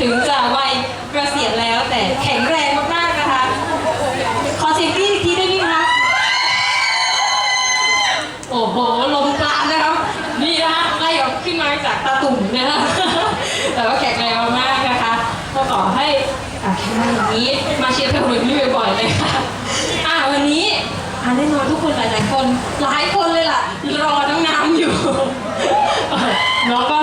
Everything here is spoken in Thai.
งจะวัยเกษียณแล้วแต่แข็งแรงมากๆนะคะขอเสียงกรี๊ดอีกทีได้ไหมคะโอ้โหลมปราณนะครับนี่นะคะไล่ออกขึ้นมาจากตาตุ่มนะคะแต่ว่าแข็งแรงมากนะคะก็ขอให้แข็งแรงอย่างนี้มาเชียร์เธอแบบนี้บ่อยๆเลยค่ะวันนี้แน่นอนทุกคนหลายคนเลยล่ะรอน้องน้ำอยู่น้องก็